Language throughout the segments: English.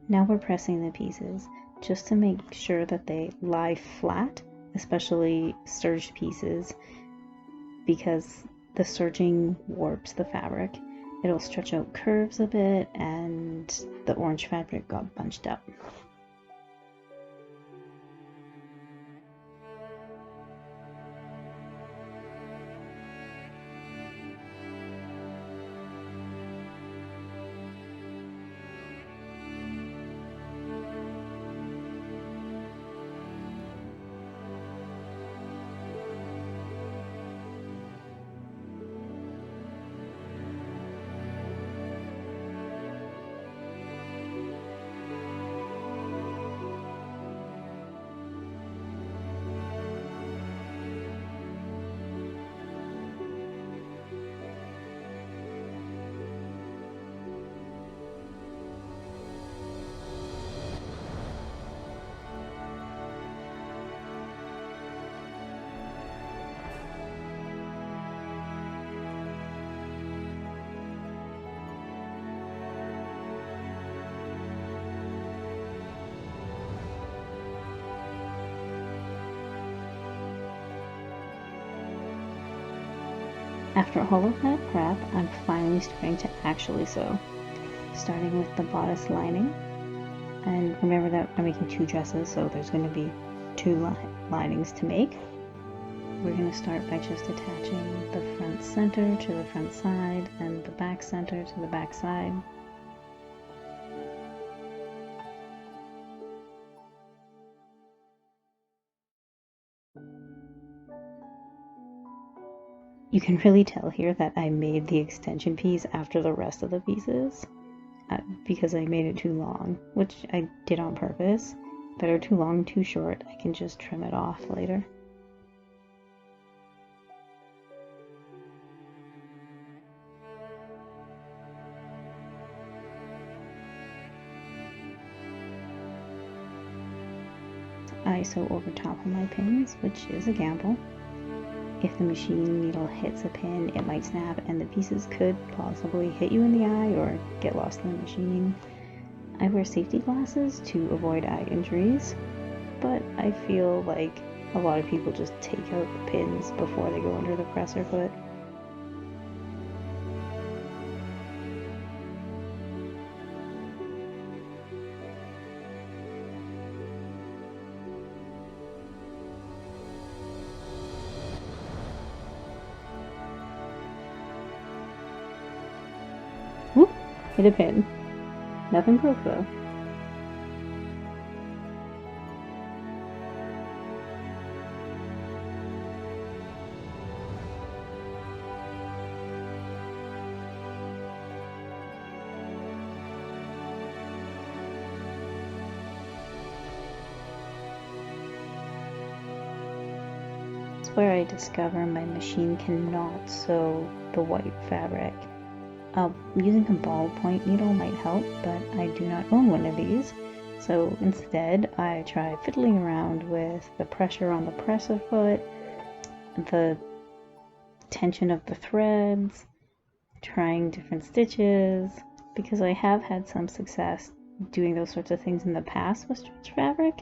Now we're pressing the pieces just to make sure that they lie flat, especially serged pieces, because the serging warps the fabric. It'll stretch out curves a bit and the orange fabric got bunched up. After all of that prep, I'm finally starting to actually sew. Starting with the bodice lining. And remember that I'm making 2 dresses, so there's going to be 2 linings to make. We're going to start by just attaching the front center to the front side and the back center to the back side. You can really tell here that I made the extension piece after the rest of the pieces because I made it too long, which I did on purpose. Better too long, too short. I can just trim it off later. I sew over top of my pins, which is a gamble. If the machine needle hits a pin, it might snap and the pieces could possibly hit you in the eye or get lost in the machine. I wear safety glasses to avoid eye injuries, but I feel like a lot of people just take out the pins before they go under the presser foot. Whoop! Hit a pin. Nothing broke though. That's where I discover my machine cannot sew the white fabric. Using a ballpoint needle might help, but I do not own one of these. So instead, I try fiddling around with the pressure on the presser foot, the tension of the threads, trying different stitches, because I have had some success doing those sorts of things in the past with stretch fabric.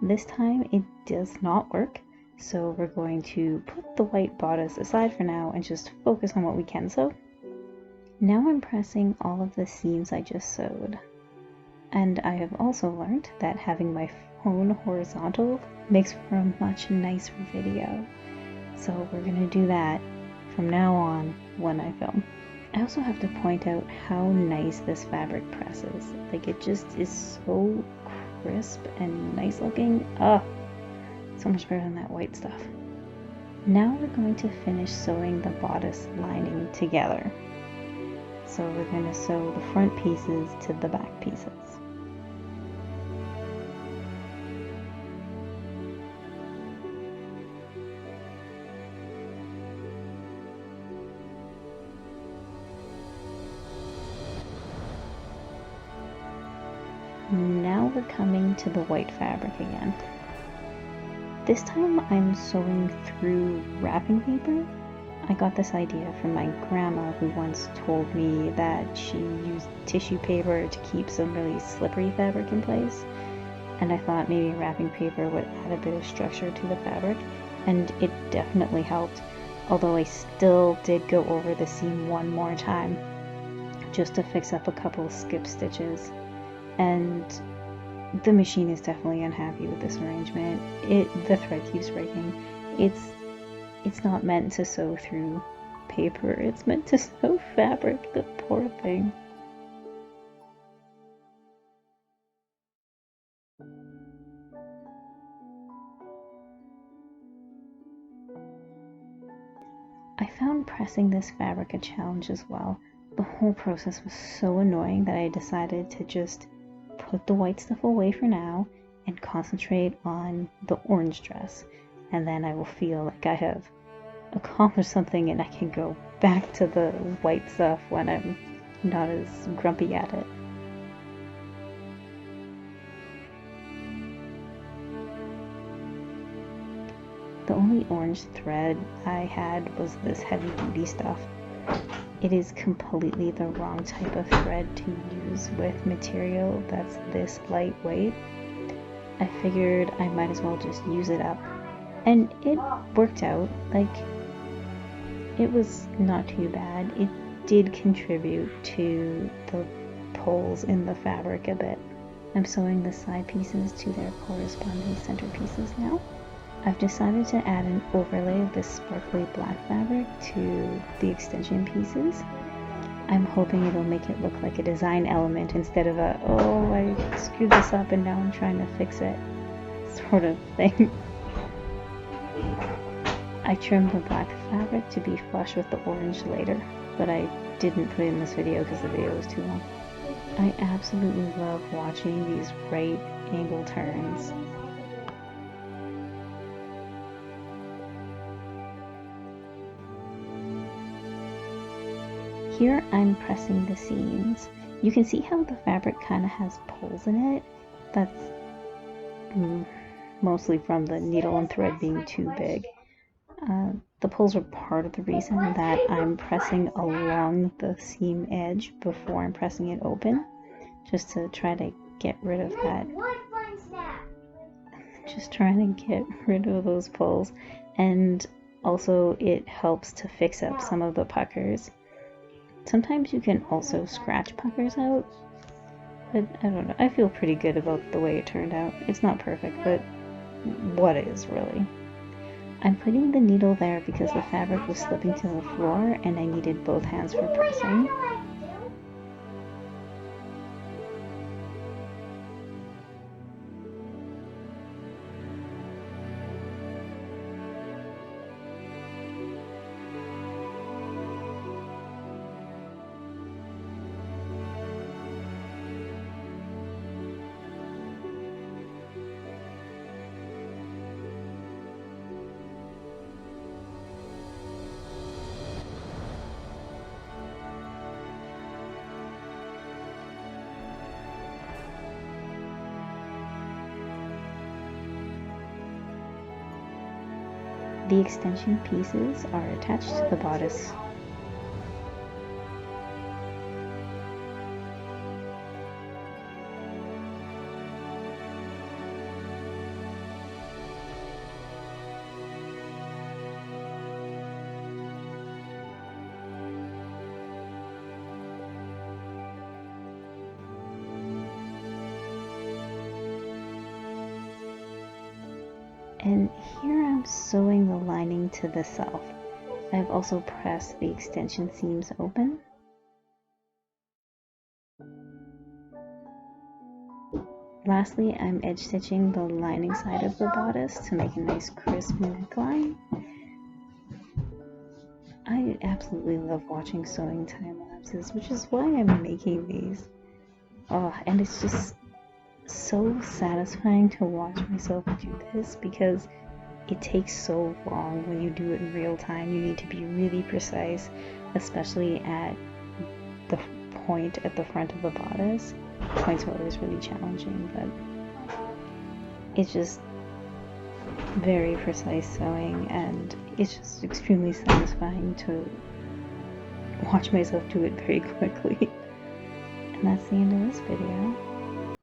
This time it does not work, so we're going to put the white bodice aside for now and just focus on what we can sew. Now I'm pressing all of the seams I just sewed. And I have also learned that having my phone horizontal makes for a much nicer video. So we're going to do that from now on when I film. I also have to point out how nice this fabric presses. Like, it just is so crisp and nice looking. So much better than that white stuff. Now we're going to finish sewing the bodice lining together. So we're going to sew the front pieces to the back pieces. Now we're coming to the white fabric again. This time I'm sewing through wrapping paper. I got this idea from my grandma, who once told me that she used tissue paper to keep some really slippery fabric in place. And I thought maybe wrapping paper would add a bit of structure to the fabric, and it definitely helped, although I still did go over the seam one more time just to fix up a couple skip stitches. And the machine is definitely unhappy with this arrangement. The thread keeps breaking. It's not meant to sew through paper, it's meant to sew fabric, the poor thing. I found pressing this fabric a challenge as well. The whole process was so annoying that I decided to just put the white stuff away for now and concentrate on the orange dress, and then I will feel like I have accomplished something and I can go back to the white stuff when I'm not as grumpy at it. The only orange thread I had was this heavy duty stuff. It is completely the wrong type of thread to use with material that's this lightweight. I figured I might as well just use it up, and it worked out. Like, it was not too bad. It did contribute to the pulls in the fabric a bit. I'm sewing the side pieces to their corresponding center pieces now. I've decided to add an overlay of this sparkly black fabric to the extension pieces. I'm hoping it'll make it look like a design element instead of a, oh, I screwed this up and now I'm trying to fix it sort of thing. I trimmed the black fabric to be flush with the orange later, but I didn't put it in this video because the video was too long. I absolutely love watching these right angle turns. Here I'm pressing the seams. You can see how the fabric kind of has pulls in it. That's mostly from the needle and thread being too big. The pulls are part of the reason that I'm pressing along the seam edge before I'm pressing it open, just to try to get rid of that. Just trying to get rid of those pulls, and also it helps to fix up some of the puckers. Sometimes you can also scratch puckers out, but I don't know. I feel pretty good about the way it turned out. It's not perfect, but what is, really? I'm putting the needle there because the fabric was slipping to the floor and I needed both hands for pressing. The extension pieces are attached to the bodice. And here I'm sewing the lining to the self. I've also pressed the extension seams open. Lastly, I'm edge stitching the lining side of the bodice to make a nice crisp neckline. I absolutely love watching sewing time lapses, which is why I'm making these. Oh, and it's just so satisfying to watch myself do this because it takes so long when you do it in real time. You need to be really precise, especially at the point at the front of the bodice. Points are always really challenging, but it's just very precise sewing, and it's just extremely satisfying to watch myself do it very quickly. And that's the end of this video.